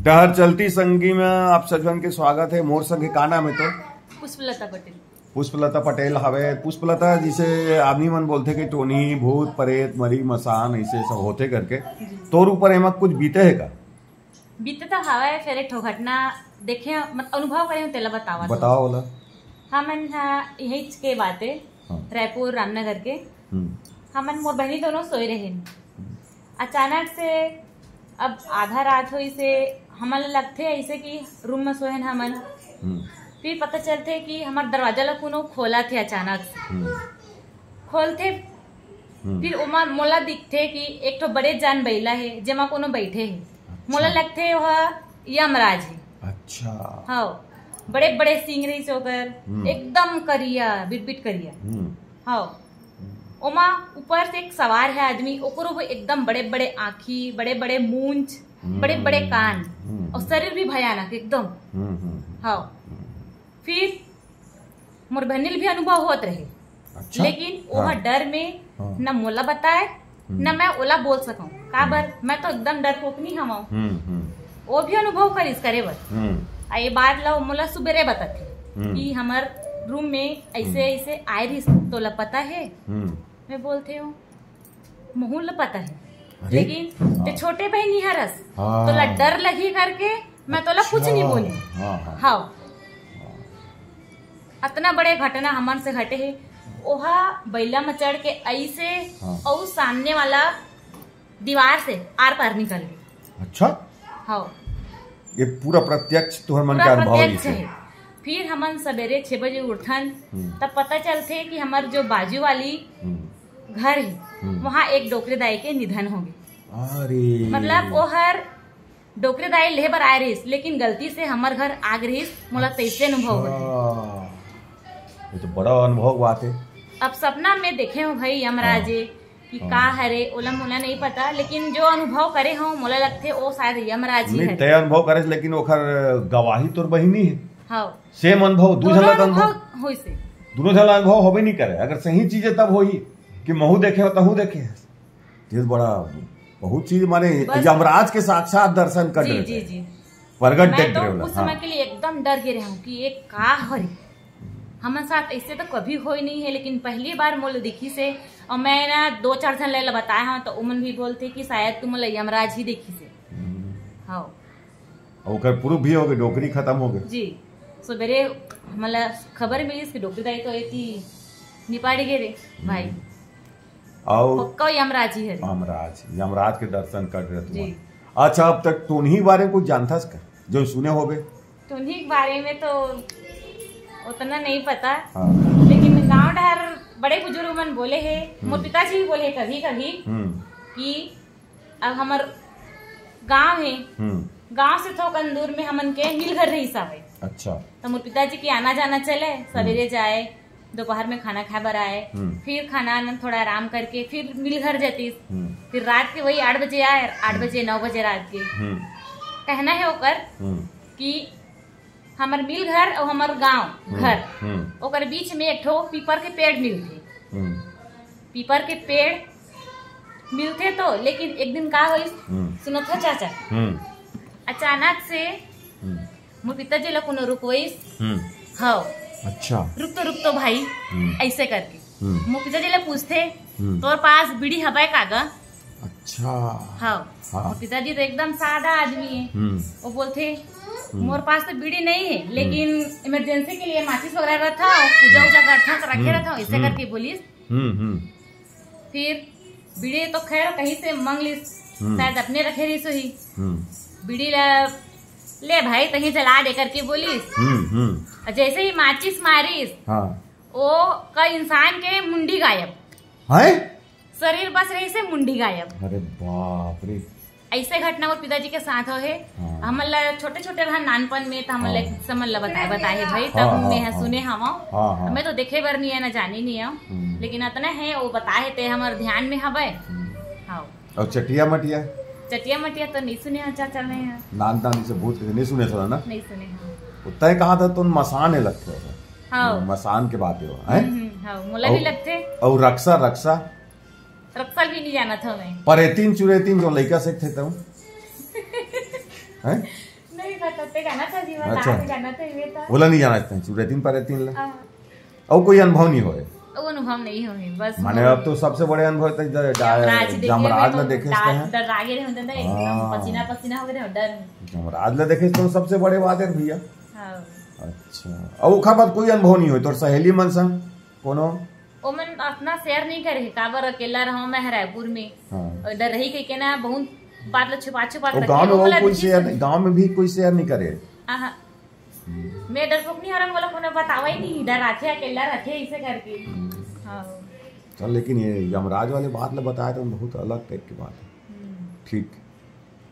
डहर चलती संगी में आप सजवन के स्वागत है। मोर संग का नाम है तो पुष्पलता पटेल। पुष्पलता पटेल हवे। पुष्पलता जिसे आदमी मन बोलते कि टोनी भूत प्रेत मरी मसान ऐसे सब होते करके तोर ऊपर एमा कुछ बीते है का? बीते तो हवा फिर एक घटना देखे मत अनुभव करे तेला बतावा बताओ बोला। हमन यही के बातें रायपुर रामनगर के हमन मोर बहनी दोनों सोए रहे। अचानक से अब आधा रात हुई से हमन लगते ऐसे कि रूम में सोए हमन। फिर पता चलते कि हमार दरवाजा ला कोनो खोला थे अचानक से खोलते। फिर उमा मोला दिखते कि एक तो बड़े जान बैला है जेमा कोनो बैठे है। अच्छा। मोला लगते वह यमराज है। अच्छा हाँ बड़े बड़े सिंह रही सोकर एकदम करिया बिट करिया। हाँ ओमा ऊपर से एक सवार है आदमी ओकरो वो एकदम बड़े बड़े आँखी बड़े बड़े मूंछ बड़े बड़े कान और शरीर भी भयानक एकदम। हाँ फिर मोर बहनिल भी अनुभव होत रहे। अच्छा? लेकिन वह डर में न मोला बताए न मैं ओला बोल सकूं काबर मैं तो एकदम डर पोकनी हम। वो भी अनुभव करिस करे बर ये बात ला मोला सुबेरे बताथे कि हमार रूम में ऐसे ऐसे आए रही तो ला पता है। मैं बोलते हूँ मुँह ला पता है लेकिन ते छोटे बहन नहीं हरस तो ला डर लगी करके मैं तो ला कुछ नहीं बोले। हाँ इतना बड़े घटना हमन से घटे है। ओहा बैला में चढ़ के ऐसे और सामने वाला दीवार से आर पार निकल गए। अच्छा हाँ ये पूरा प्रत्यक्ष तुहर मन का अनुभव है। फिर हमन सवेरे 6 बजे उठन तब पता चलते कि हमार जो बाजू वाली घर है वहाँ एक डोकरेदाई के निधन हो गए। अरे मतलब वो हर डोकरेदाई ले बर आए रही लेकिन गलती से हमार घर आग रही मोला तैसे अनुभव हो। ये तो बड़ा अनुभव बात है। अब सपना में देखे हूँ भाई यमराजे कि का हरे ओला मोला नहीं पता लेकिन जो अनुभव करे हूँ मोला लगते वो शायद यमराज ही है। तय अनुभव करे लेकिन ओखर गवाही तोर बहिनी है। हाँ सेम अनुभव दूसरा अनुभव होई से दोनों जला अनुभव होबे नहीं करे। अगर सही चीजें तब होई कि महू देखे हो तहू देखे। ये बड़ा बहुत चीज माने यमराज के साक्षात दर्शन कर रहे। जी जी प्रगट देख रहे हो। उस समय के लिए एकदम डर गए हूँ कि ये का हरी हमारे साथ ऐसे तो कभी होई नहीं है लेकिन पहली बार मोल दिखी से और मैं ना 2-4 जन ले बताया हूँ तो उमन भी बोलते कि शायद तुम यमराज ही देखी से। हाँ ओकर प्रूफ भी हो गए डोकरी खत्म हो गए। जी सवेरे मतलब खबर मिली कि डोकरी दाई तो थी निपाड़ी गए रे भाई और यमराज ही है। यमराज के दर्शन कर रहे तुम। अच्छा अब तक टोनी बारे में कुछ जानता कर जो सुने हो गए? टोनी के बारे में तो उतना नहीं पता। लेकिन गांव डहर बड़े बुजुर्ग मन बोले है मोर पिताजी भी बोले कभी कभी कि अब हमार गांव है गांव से थोड़ा दूर में हमन के मिलघर रही सावे। अच्छा तो मोर पिताजी की आना जाना चले सवेरे जाए दोपहर में खाना खा बर आए फिर खाना थोड़ा आराम करके फिर मिलघर जाती फिर रात के वही 8 बजे आए 8 बजे 9 बजे रात के। कहना है ओकर कि हमार मिल घर और हमार गांव घर ओकर बीच में एक ठो पीपर के पेड़ मिलते। पीपर के पेड़ मिलते तो लेकिन एक दिन का हुई सुनो था चाचा अचानक से मोर पिताजी लोग कोनो रुकवइस। हाँ अच्छा रुक तो भाई ऐसे करके मोर पिताजी लोग पूछते तोर पास बीड़ी हवा कागा? अच्छा हाँ पिताजी तो एकदम सादा आदमी है वो बोलते मोर पास तो बीड़ी नहीं है लेकिन इमरजेंसी के लिए माचिस वगैरह रखा पूजा उजा करता रखे रहता हूँ ऐसे करके बोलिस। फिर बीड़ी तो खैर कहीं से मांग लिस शायद अपने रखे रही सो ही बीड़ी ले भाई कहीं जला दे करके बोलिस। जैसे ही माचिस मारिस वो का इंसान के मुंडी गायब है शरीर बस रही से मुंडी गायब। अरे बाप रे ऐसे घटना और पिताजी के साथ हो है। हम छोटे छोटे रहा नानपन में तो हम समझ ला बताए भाई तब में सुने हम हमें तो देखे बर नहीं है ना जानी नहीं है लेकिन इतना है वो बताए थे हमारे ध्यान में हवे। हाँ और चटिया मटिया तो नहीं सुने अच्छा चल रहे हैं नान से भूत नहीं सुने थोड़ा ना नहीं सुने। उतना ही कहा था तुम मसान है लगते हो। हाँ मसान के बात है मुला भी लगते और रक्षा रक्सल भी नहीं जाना था मैं परेतीन चुरेतीन जो लड़का से थे तुम तत्ते जाना था जीवन अच्छा। लाग जाना था ये था बोला नहीं जाना चाहते रेतिन पर रेतिन ला हाँ, और कोई अनुभव नहीं होए वो अनुभव नहीं होगी बस माने अब तो सबसे बड़े अनुभव तो जमराज में देखे हैं डर आगे रहे होते थे एकदम हाँ। पसीना पसीना हो गए डर जमराज ला देखे तो सबसे बड़े बात है भैया हाँ अच्छा और ओखा बाद कोई अनुभव नहीं हो तोर सहेली मन संग कोनो ओ मन अपना शेयर नहीं करे काबर अकेला रहो मैं रायपुर में हाँ और डर रही के ना बहुत बात ला छुपा छुपा वो के गांव में वो वो बोला कोई दीदी शेयर गांव में भी कोई शेयर नहीं करे हाँ मैं डरपोक नहीं हरम बोला कोने बतावा ही नहीं डर रखे अकेला रखे ऐसे करके हाँ चल लेकिन ये यमराज वाले बात ला बताया तो बहुत अलग टाइप की बात है ठीक